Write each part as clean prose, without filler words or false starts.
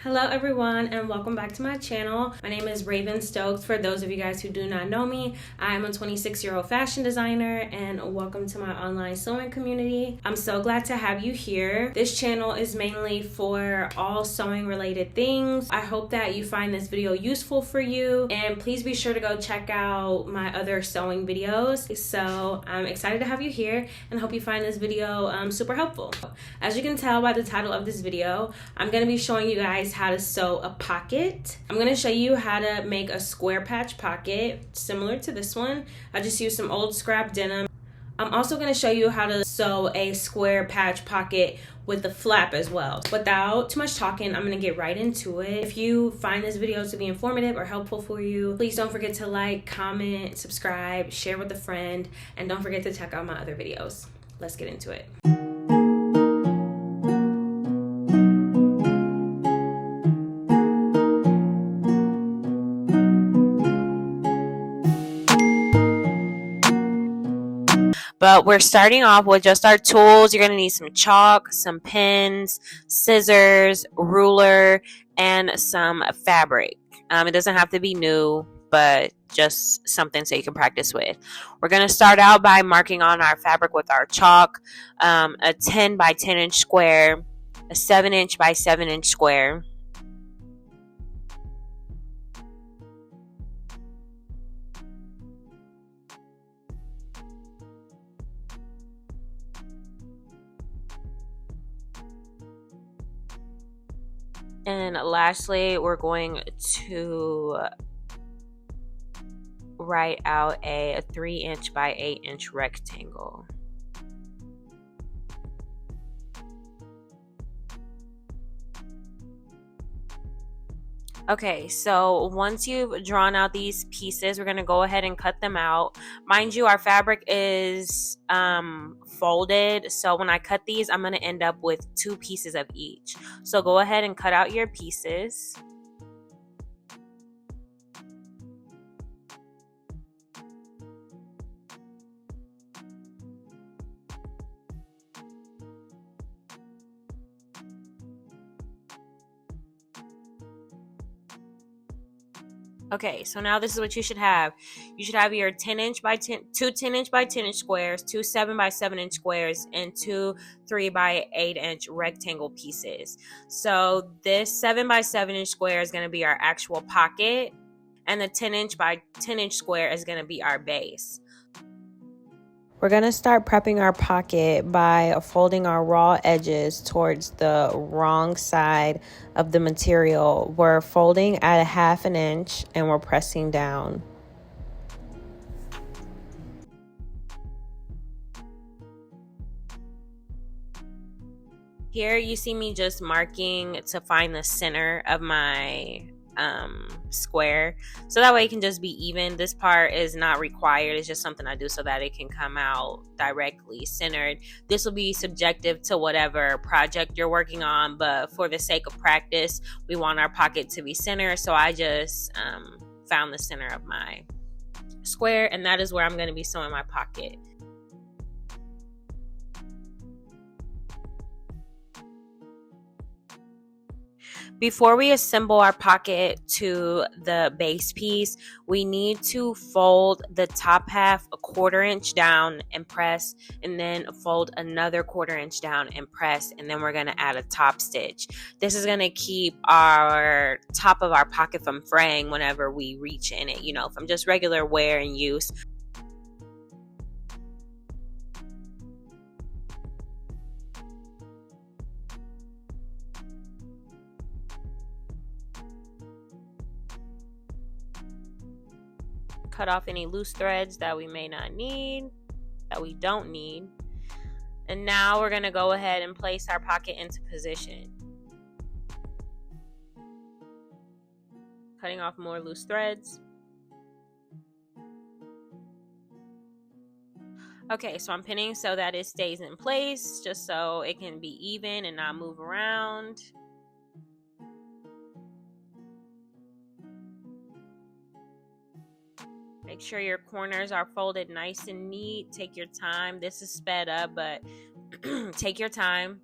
Hello everyone and welcome back to my channel. My name is Raven Stokes. For those of you guys who do not know me, I am a 26-year-old fashion designer and welcome to my online sewing community. I'm so glad to have you here. This channel is mainly for all sewing related things. I hope that you find this video useful for you, and please be sure to go check out my other sewing videos. So I'm excited to have you here and hope you find this video super helpful. As you can tell by the title of this video, I'm going to be showing you guys how to sew a pocket. I'm going to show you how to make a square patch pocket similar to this one. I just used some old scrap denim. I'm also going to show you how to sew a square patch pocket with the flap as well. Without too much talking, I'm going to get right into it. If you find this video to be informative or helpful for you, please don't forget to like, comment, subscribe, share with a friend, and don't forget to check out my other videos. Let's get into it. But we're starting off with just our tools. You're going to need some chalk, some pens, scissors, ruler, and some fabric. It doesn't have to be new, but just something so you can practice with. We're going to start out by marking on our fabric with our chalk, a 10 by 10 inch square, a 7 inch by 7 inch square. And lastly, we're going to write out a 3 inch by 8 inch rectangle. Okay, so once you've drawn out these pieces, we're going to go ahead and cut them out. Mind you, our fabric is folded, so when I cut these, I'm going to end up with 2 pieces of each. So go ahead and cut out your pieces. Okay, so now this is what you should have. You should have your 10 inch by 10, two 10 inch by 10 inch squares, 2 7 by 7 inch squares, and 2 3 by 8 inch rectangle pieces. So this 7 by 7 inch square is going to be our actual pocket, and the 10 inch by 10 inch square is going to be our base. We're going to start prepping our pocket by folding our raw edges towards the wrong side of the material. We're folding at 1/2 inch and we're pressing down. Here you see me just marking to find the center of my square, so that way it can just be even. This part is not required, it's just something I do so that it can come out directly centered. This will be subjective to whatever project you're working on, but for the sake of practice, we want our pocket to be centered. So I just found the center of my square, and that is where I'm going to be sewing my pocket. Before we assemble our pocket to the base piece, we need to fold the top half 1/4 inch down and press, and then fold another 1/4 inch down and press, and then we're going to add a top stitch. This is going to keep our top of our pocket from fraying whenever we reach in it, from just regular wear and use. Cut off any loose threads that we may not need, that we don't need. And now we're going to go ahead and place our pocket into position. Cutting off more loose threads. Okay, so I'm pinning so that it stays in place, just so it can be even and not move around. Make sure your corners are folded nice and neat. Take your time. This is sped up, but take your time.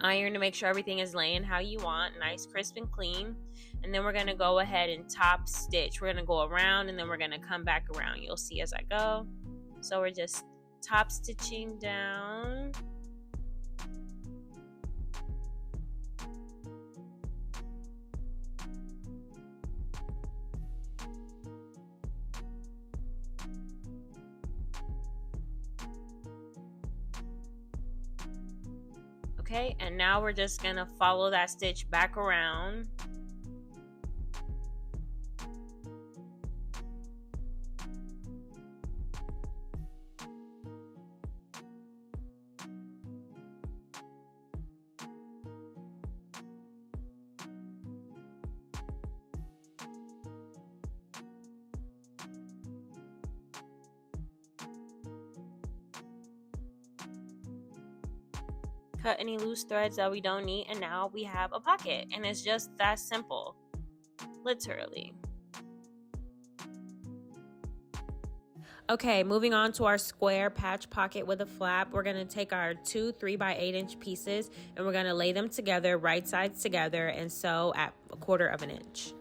iron to make sure everything is laying how you want, nice, crisp, and clean. And then we're going to go ahead and top stitch. We're going to go around and then we're going to come back around. You'll see as I go. So we're just top stitching down. Okay, and now we're just gonna follow that stitch back around. Cut any loose threads that we don't need, and now we have a pocket, and it's just that simple, literally. Okay, moving on to our square patch pocket with a flap. We're going to take our two 3x8 pieces and we're going to lay them together, right sides together, and sew at 1/4 inch.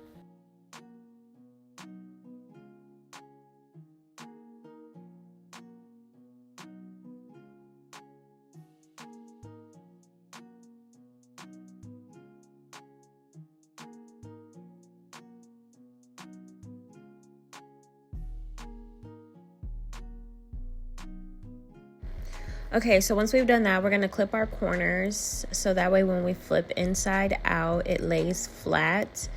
Okay, so once we've done that, we're gonna clip our corners so that way when we flip inside out, it lays flat.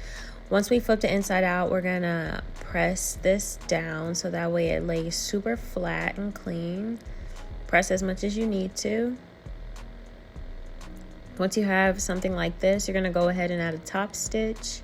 Once we flip it inside out, we're gonna press this down so that way it lays super flat and clean. Press as much as you need to. Once you have something like this, you're gonna go ahead and add a top stitch.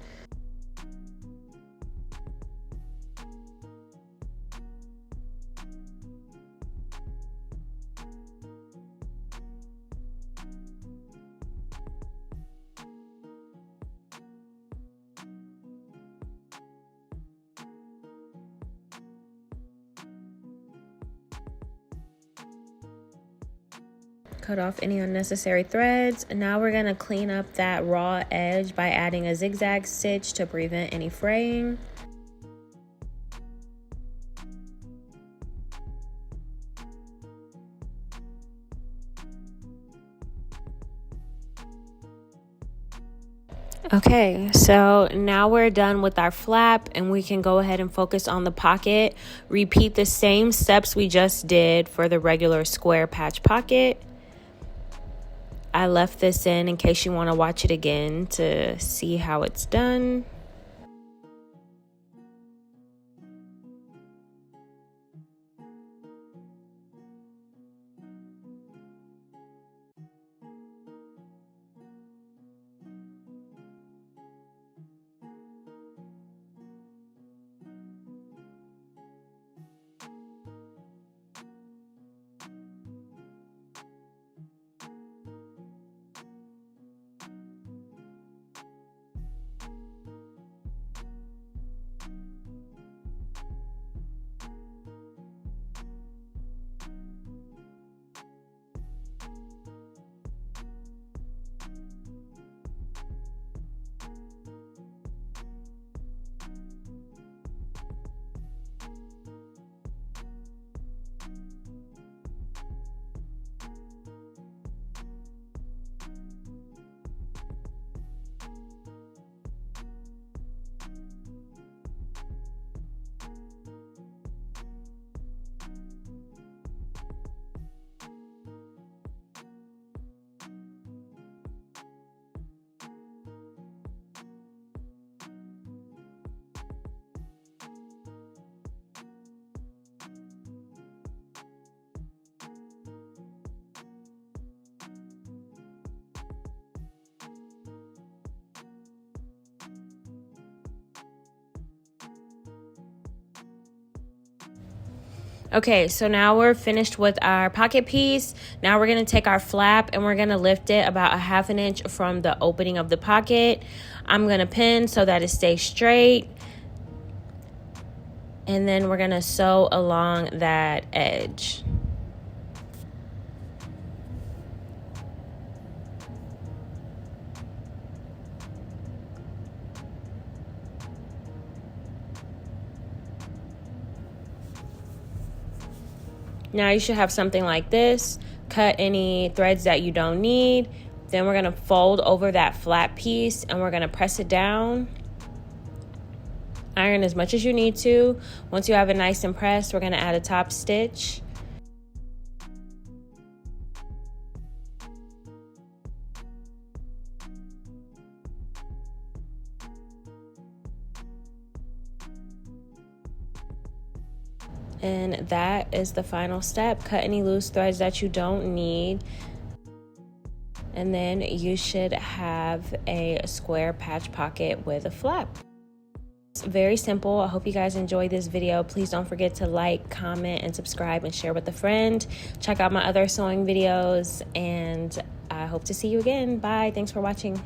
Cut off any unnecessary threads. And now we're gonna clean up that raw edge by adding a zigzag stitch to prevent any fraying. Okay, so now we're done with our flap and we can go ahead and focus on the pocket. Repeat the same steps we just did for the regular square patch pocket. I left this in case you want to watch it again to see how it's done. Okay, so now we're finished with our pocket piece. Now we're gonna take our flap and we're gonna lift it about 1/2 inch from the opening of the pocket. I'm gonna pin so that it stays straight. And then we're gonna sew along that edge. Now you should have something like this. Cut any threads that you don't need. Then we're gonna fold over that flat piece and we're gonna press it down. Iron as much as you need to. Once you have it nice and pressed, we're gonna add a top stitch. And that is the final step. Cut any loose threads that you don't need. And then you should have a square patch pocket with a flap. It's very simple. I hope you guys enjoyed this video. Please don't forget to like, comment, and subscribe and share with a friend. Check out my other sewing videos and I hope to see you again. Bye. Thanks for watching.